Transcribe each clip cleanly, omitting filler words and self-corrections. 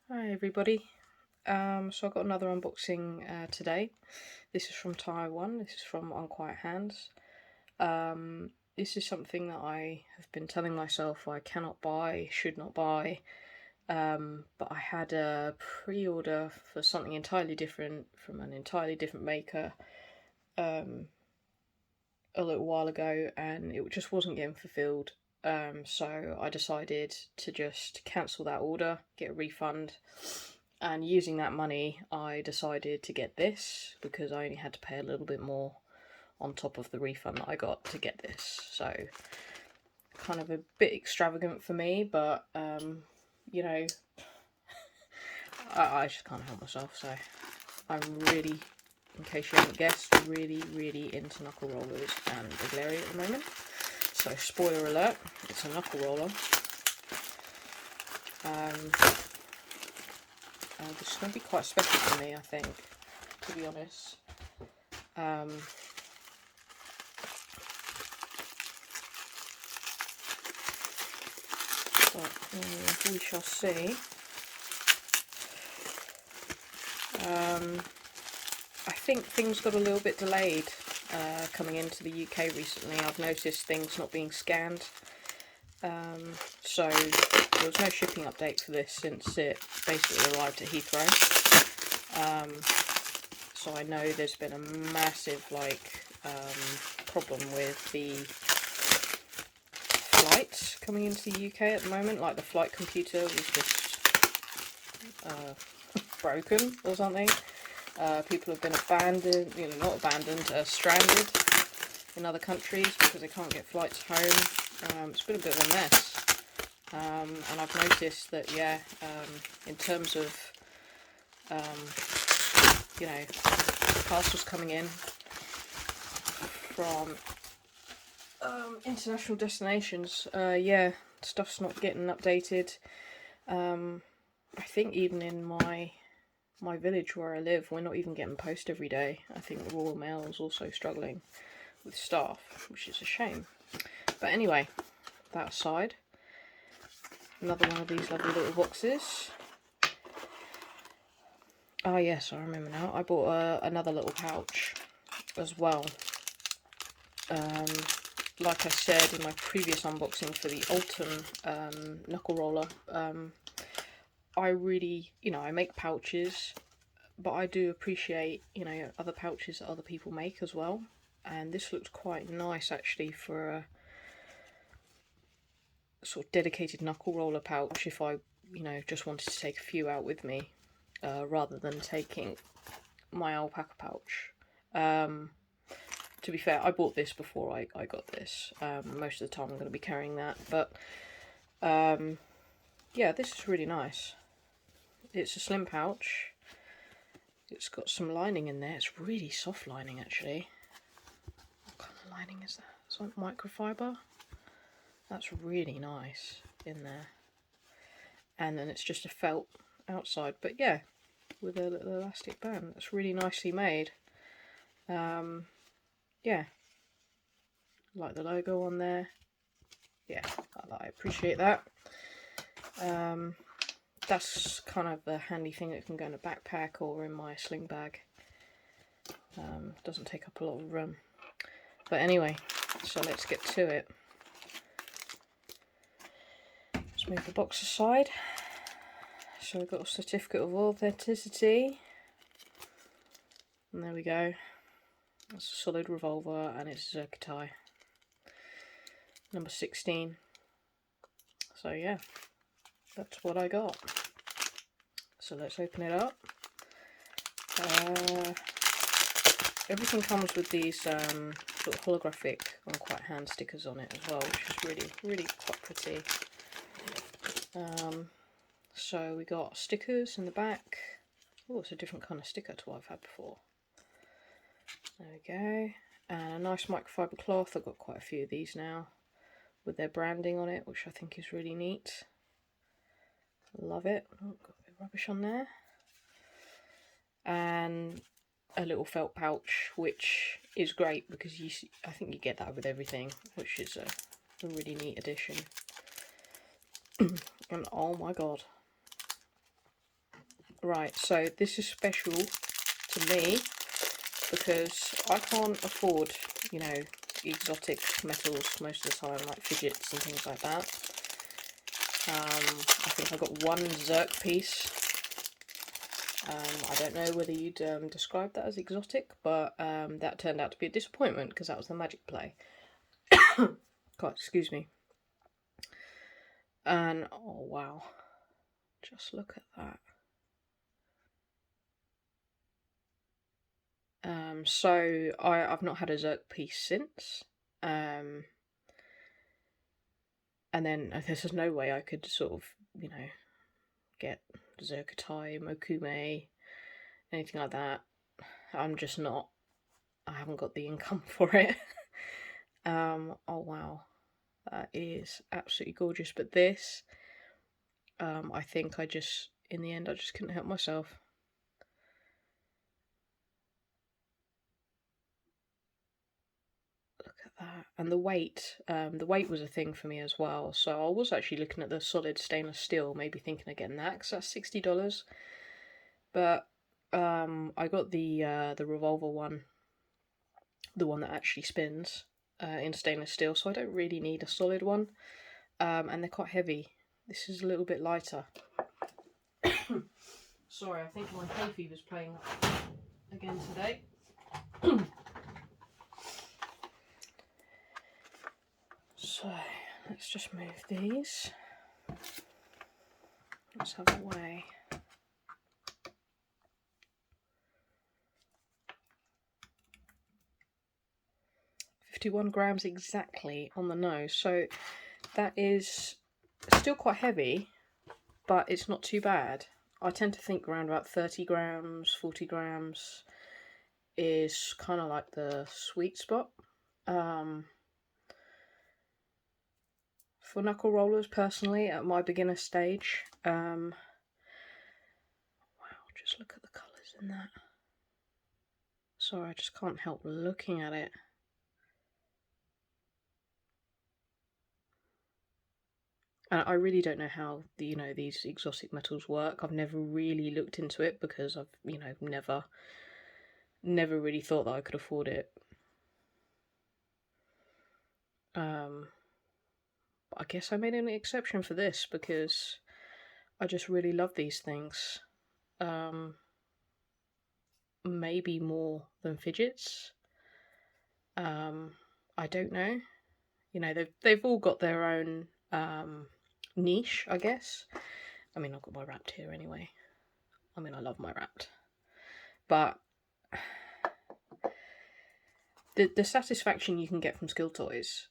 Hi everybody. So I got another unboxing today. This is from Taiwan. This is from Unquiet Hands. This is something that I have been telling myself I cannot buy, should not buy. But I had a pre-order for something entirely different from an entirely different maker a little while ago, and it just wasn't getting fulfilled. So I decided to just cancel that order, get a refund. And using that money, I decided to get this because I only had to pay a little bit more on top of the refund that I got to get this. So, kind of a bit extravagant for me, but you know, I just can't help myself. So, I'm really, in case you haven't guessed, really into knuckle rollers and Bigleria at the moment. So, spoiler alert, it's a knuckle roller. This is going to be quite special for me, I think, to be honest. But we shall see. I think things got a little bit delayed coming into the UK recently. I've noticed things not being scanned. So there was no shipping update for this since it basically arrived at Heathrow. So I know there's been a massive problem with the flights coming into the UK at the moment. Like the flight computer was just broken or something. People have been abandoned, not abandoned, stranded in other countries because they can't get flights home. It's been a bit of a mess. And I've noticed that, in terms of, parcels coming in from international destinations, stuff's not getting updated. I think even in my village where I live, we're not even getting post every day. I think the Royal Mail is also struggling with staff, which is a shame. But anyway, that aside, another one of these lovely little boxes. Oh yes, I remember now. I bought another little pouch as well. Like I said in my previous unboxing for the Alton knuckle roller, I really, I make pouches, but I do appreciate, other pouches that other people make as well. And this looks quite nice actually for a sort of dedicated knuckle roller pouch if I, just wanted to take a few out with me, rather than taking my alpaca pouch. To be fair, I bought this before I got this. Most of the time I'm going to be carrying that, but yeah, this is really nice. It's a slim pouch. It's got some lining in there. It's really soft lining actually. What kind of lining is that? It's like microfiber. That's really nice in there. And then it's just a felt outside, but yeah, with a little elastic band. That's really nicely made. Yeah, like the logo on there. Yeah, I appreciate that. That's kind of the handy thing that can go in a backpack or in my sling bag. Doesn't take up a lot of room. But anyway, so let's get to it. Let's move the box aside. So we've got a certificate of authenticity. And there we go. It's a solid revolver and it's Zircuti. Number 16. So yeah, that's what I got. So let's open it up. Everything comes with these sort of holographic Unquiet hand stickers on it as well, which is really quite pretty. So we got stickers in the back. Oh, it's a different kind of sticker to what I've had before. There we go. And a nice microfiber cloth. I've got quite a few of these now with their branding on it, which I think is really neat. Love it. Oh, got a bit of rubbish on there. And a little felt pouch, which is great because I think you get that with everything, which is a really neat addition. And oh my god, Right, so this is special to me because I can't afford, you know, exotic metals most of the time, like fidgets and things like that. I think I got one Zirc piece. I don't know whether you'd describe that as exotic, but that turned out to be a disappointment because that was the magic play. God, excuse me. And, oh wow, just look at that. So I've not had a Zirc piece since. And then there's just no way I could sort of, you know, get Zircuti, Mokume, anything like that. I'm just not. I haven't got the income for it. Oh wow, that is absolutely gorgeous. But this, I think in the end, I just couldn't help myself. Look at that. And the weight was a thing for me as well. So I was actually looking at the solid stainless steel, maybe thinking of getting that because that's $60. But I got the Revolver one, the one that actually spins in stainless steel, so I don't really need a solid one. And they're quite heavy. This is a little bit lighter. Sorry, I think my hay fever's playing again today. So let's just move these. Let's have a weigh. 51 grams exactly on the nose, so that is still quite heavy, but it's not too bad. I tend to think around about 30 grams, 40 grams is kind of like the sweet spot. For knuckle rollers, personally, at my beginner stage, wow, just look at the colours in that. Sorry, I just can't help looking at it. And I really don't know how these exotic metals work. I've never really looked into it because I've never really thought that I could afford it. But I guess I made an exception for this because I just really love these things. Maybe more than fidgets. I don't know. You know, they've all got their own niche, I guess. I mean, I've got my Wrapped here anyway. I mean, I love my Wrapped. But the satisfaction you can get from skill toys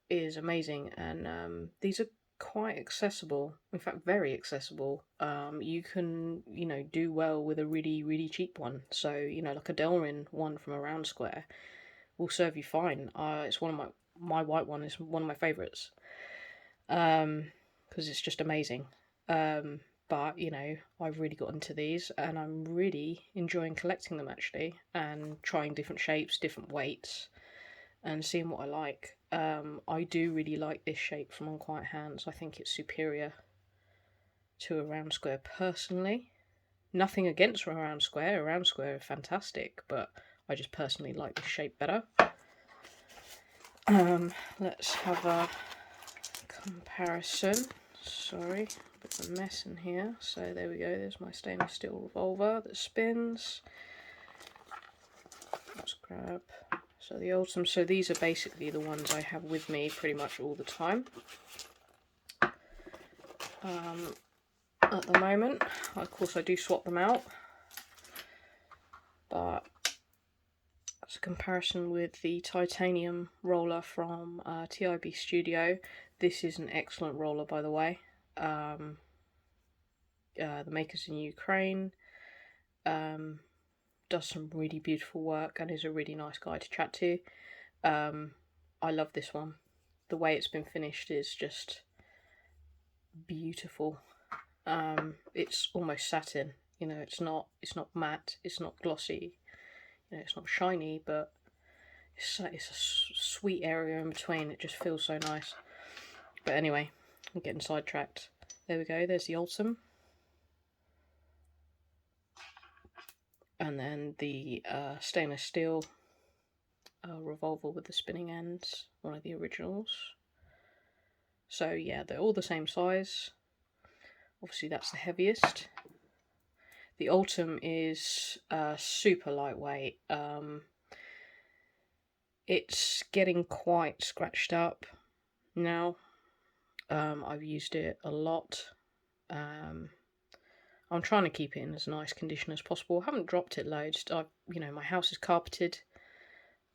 is amazing, and these are quite accessible. In fact, very accessible. You can, do well with a really, really cheap one. So, like a Delrin one from Around Square will serve you fine. It's one of my white one is one of my favourites. Because it's just amazing. But, I've really got into these and I'm really enjoying collecting them actually and trying different shapes, different weights and seeing what I like. I do really like this shape from Unquiet Hands. I think it's superior to Around Square personally. Nothing against Around Square. Around Square are fantastic, but I just personally like this shape better. Let's have a comparison. Sorry, a bit of a mess in here. So there we go, there's my stainless steel revolver that spins. Let's grab, so the Ultim, so these are basically the ones I have with me pretty much all the time. At the moment, of course I do swap them out, but as a comparison with the titanium roller from TIB Studio, this is an excellent roller, by the way. The maker's in Ukraine, does some really beautiful work and is a really nice guy to chat to. I love this one. The way it's been finished is just beautiful. It's almost satin, it's not matte, it's not glossy, it's not shiny, but it's a sweet area in between. It just feels so nice. But anyway, I'm getting sidetracked. There we go, there's the Ultim. and then the stainless steel revolver with the spinning ends, one of the originals. So yeah, they're all the same size. Obviously that's the heaviest. The Ultim is super lightweight. It's getting quite scratched up now. I've used it a lot. I'm trying to keep it in as nice condition as possible. I haven't dropped it loads. My house is carpeted.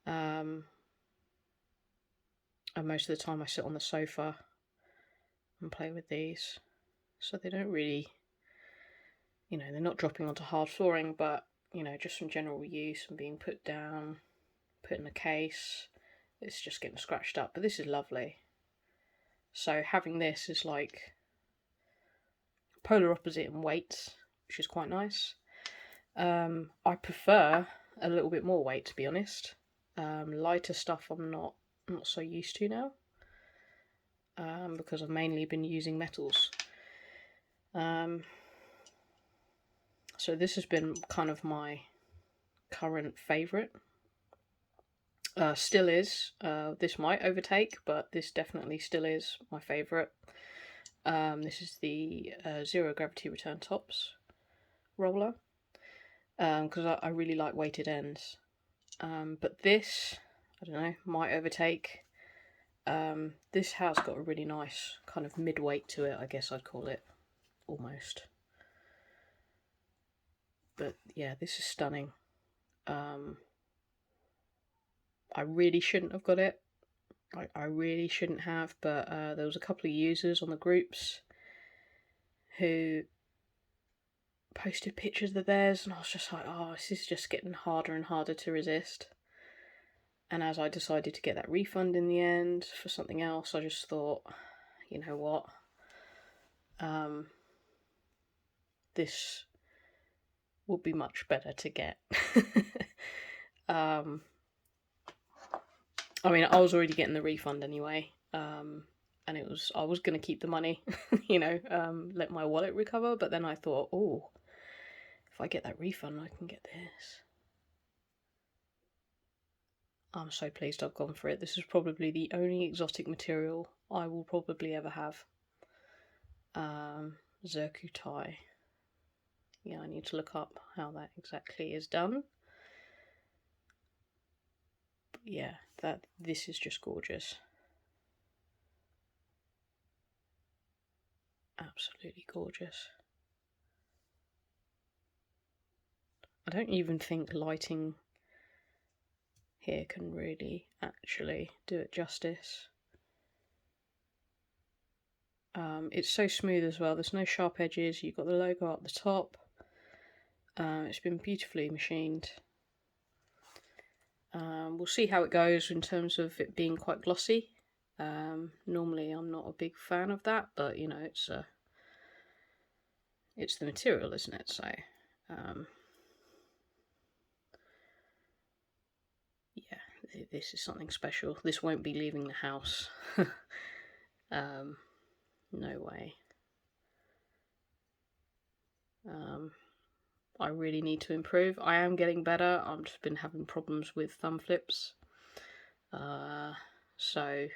And most of the time I sit on the sofa and play with these. So they don't really, they're not dropping onto hard flooring, but, just from general use and being put down, put in a case, it's just getting scratched up. But this is lovely. So having this is like polar opposite in weight, which is quite nice. I prefer a little bit more weight, to be honest. Lighter stuff I'm not so used to now, because I've mainly been using metals. So this has been kind of my current favourite. Still is. This might overtake, but this definitely still is my favourite. This is the Zero Gravity Return Tops roller, because I really like weighted ends. But this, I don't know, might overtake. This has got a really nice kind of mid-weight to it, I guess I'd call it, almost. But yeah, this is stunning. I really shouldn't have got it. I really shouldn't have, but there was a couple of users on the groups who posted pictures of theirs, and I was just like, oh, this is just getting harder and harder to resist. And as I decided to get that refund in the end for something else, I just thought, you know what, this would be much better to get. I mean, I was already getting the refund anyway, and I was going to keep the money, let my wallet recover, but then I thought, oh, if I get that refund, I can get this. I'm so pleased I've gone for it. This is probably the only exotic material I will probably ever have. Zircuti. Yeah, I need to look up how that exactly is done. But yeah, this is just gorgeous. Absolutely gorgeous. I don't even think lighting here can really actually do it justice. It's so smooth as well. There's no sharp edges. You've got the logo up the top. It's been beautifully machined. We'll see how it goes in terms of it being quite glossy. Normally I'm not a big fan of that, but it's the material, isn't it? So yeah, this is something special. This won't be leaving the house. No way. I really need to improve. I am getting better. I've just been having problems with thumb flips. So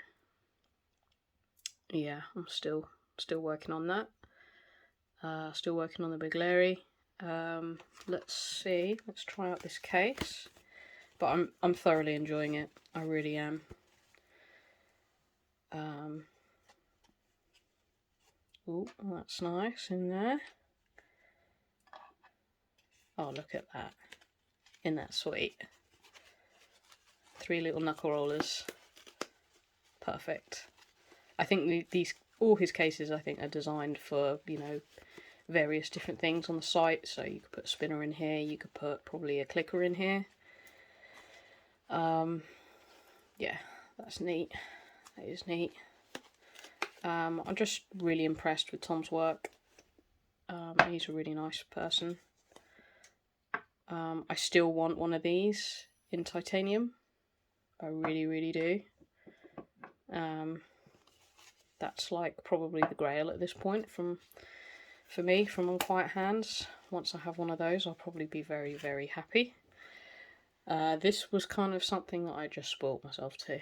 yeah, I'm still working on that. Still working on the Big Larry. Let's see. Let's try out this case. But I'm thoroughly enjoying it. I really am. Oh, that's nice in there. Oh, look at that. Isn't that sweet? 3 little knuckle rollers. Perfect. I think all his cases, I think, are designed for, various different things on the site. So you could put a spinner in here. You could put probably a clicker in here. Yeah, that's neat. That is neat. I'm just really impressed with Tom's work. He's a really nice person. I still want one of these in titanium. I really, really do. That's like probably the grail at this point for me from Unquiet Hands. once I have one of those, I'll probably be very, very happy. This was kind of something that I just spoilt myself to.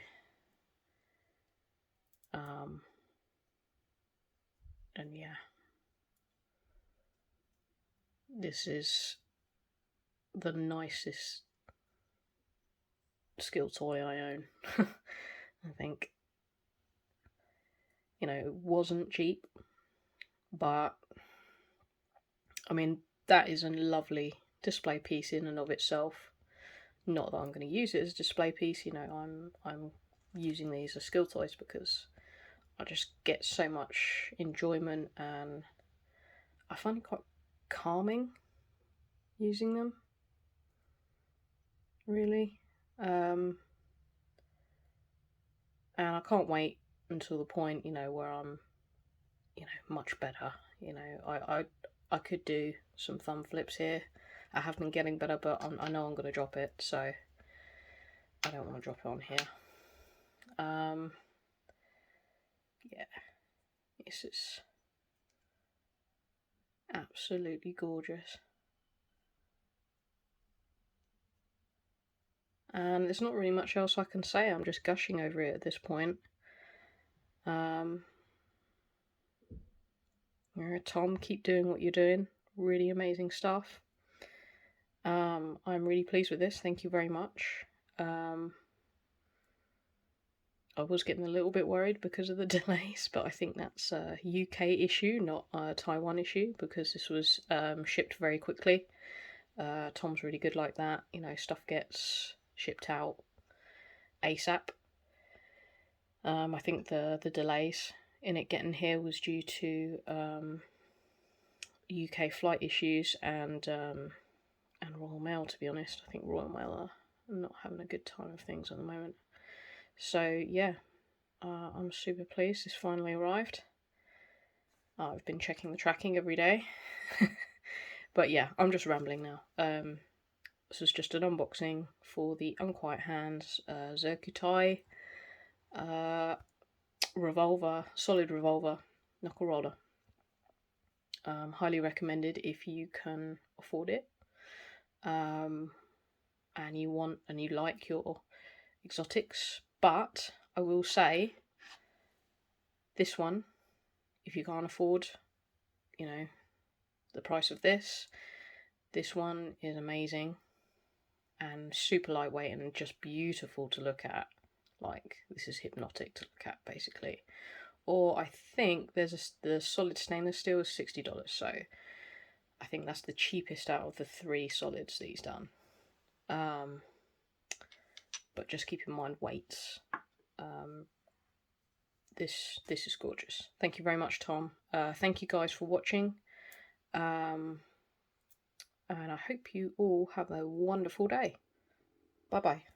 And yeah, this is the nicest skill toy I own. I think, you know, it wasn't cheap, but I mean, that is a lovely display piece in and of itself. Not that I'm going to use it as a display piece, you know, I'm using these as skill toys because I just get so much enjoyment, and I find it quite calming using them, really. And I can't wait until the point, you know, where I'm, you know, much better. You know, I could do some thumb flips here. I have been getting better, but I know I'm going to drop it, so I don't want to drop it on here. Yeah, this is absolutely gorgeous. And there's not really much else I can say, I'm just gushing over it at this point. Tom, keep doing what you're doing. Really amazing stuff. I'm really pleased with this. Thank you very much. I was getting a little bit worried because of the delays, but I think that's a UK issue, not a Taiwan issue, because this was shipped very quickly. Tom's really good like that. You know, stuff gets shipped out ASAP. I think the delays in it getting here was due to UK flight issues and Royal Mail, to be honest. I think Royal Mail are not having a good time of things at the moment. So yeah, I'm super pleased this finally arrived. I've been checking the tracking every day. But yeah, I'm just rambling now. This was just an unboxing for the Unquiet Hands Zircuti Revolver, solid revolver knuckle roller. Highly recommended if you can afford it. And you like your exotics, but I will say this one, if you can't afford, you know, the price of this one is amazing and super lightweight and just beautiful to look at. Like, this is hypnotic to look at, basically. Or I think the solid stainless steel is $60, so I think that's the cheapest out of the 3 solids that he's done. But just keep in mind weights. This is gorgeous. Thank you very much, Tom. Thank you guys for watching. And I hope you all have a wonderful day. Bye bye.